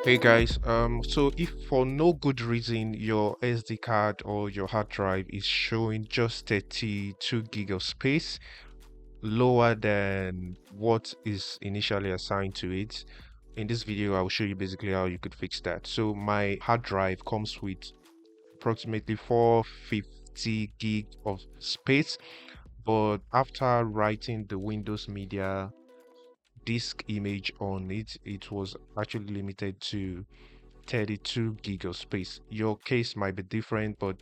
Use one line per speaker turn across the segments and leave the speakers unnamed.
Hey guys, so if for no good reason your SD card or your hard drive is showing just 32 gig of space, lower than what is initially assigned to it, in this video I'll show you basically how you could fix that. So my hard drive comes with approximately 450 gig of space, but after writing the Windows Media disk image on it, it was actually limited to 32 gig of space. Your case might be different, but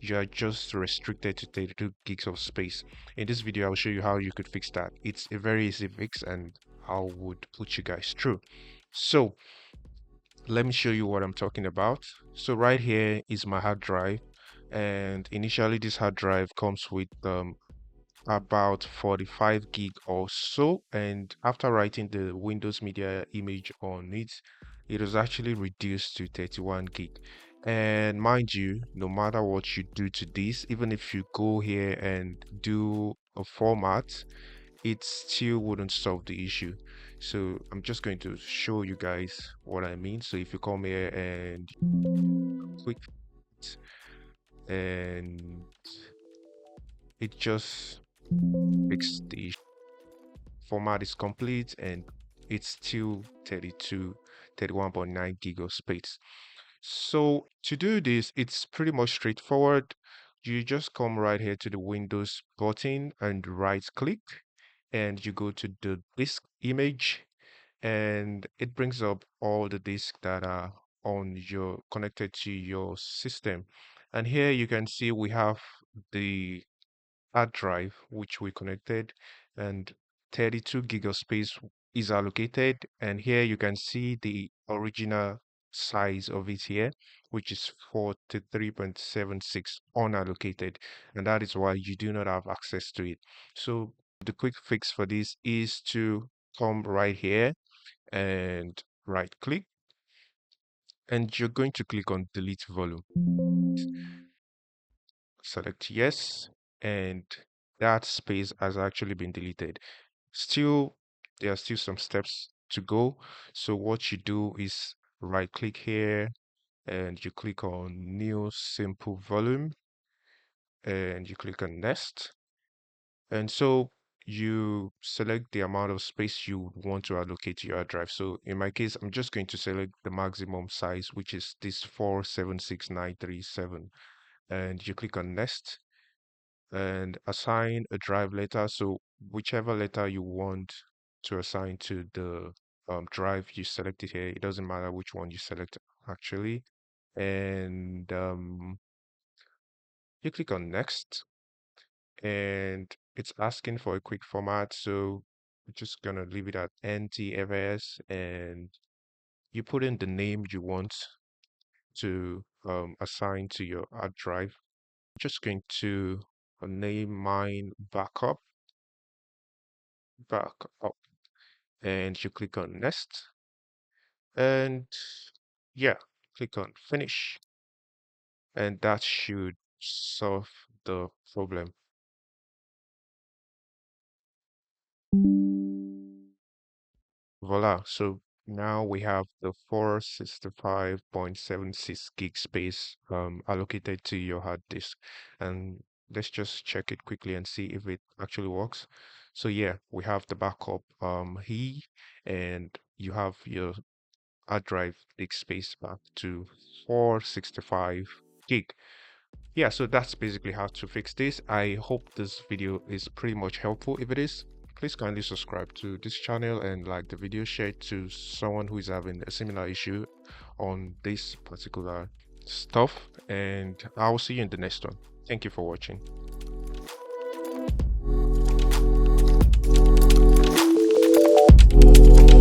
you are just restricted to 32 gigs of space. In this video, I'll show you how you could fix that. It's a very easy fix and I would put you guys through. So let me show you what I'm talking about. So right here is my hard drive, and initially this hard drive comes with about 45 gig or so, and after writing the Windows Media image on it, it was actually reduced to 31 gig. And mind you, no matter what you do to this, even if you go here and do a format, it still wouldn't solve the issue. So I'm just going to show you guys what I mean. So if you come here and click it, and it just fixes the issue. Format is complete and it's still 31.9 gig of space. So to do this, it's pretty much straightforward. You just come right here to the Windows button and right click, and you go to the disk image, and it brings up all the disks that are on your connected to your system. And here you can see we have the hard drive which we connected, and 32 gig of space is allocated, and here you can see the original size of it here, which is 43.76 unallocated, and that is why you do not have access to it. So the quick fix for this is to come right here and right click, and you're going to click on delete volume. Select yes, and that space has actually been deleted. Still, there are still some steps to go. So what you do is right click here and you click on new simple volume and you click on next. And so you select the amount of space you want to allocate to your hard drive. So in my case, I'm just going to select the maximum size, which is this 476937. And you click on next and assign a drive letter. So whichever letter you want to assign to the drive, you select it here. It doesn't matter which one you select actually. And you click on next, and it's asking for a quick format. So we're just gonna leave it at NTFS, and you put in the name you want to assign to your hard drive. I'm just going to name mine backup, and you click on next, and yeah, click on finish, and that should solve the problem. Voila. So now we have the 465.76 gig space allocated to your hard disk, and let's just check it quickly and see if it actually works. So yeah, we have the backup here, and you have your hard drive disk space back to 465 gig. Yeah, so that's basically how to fix this. I hope this video is pretty much helpful. If it is, please kindly subscribe to this channel and like the video, share it to someone who is having a similar issue on this particular stuff, and I'll see you in the next one. Thank you for watching.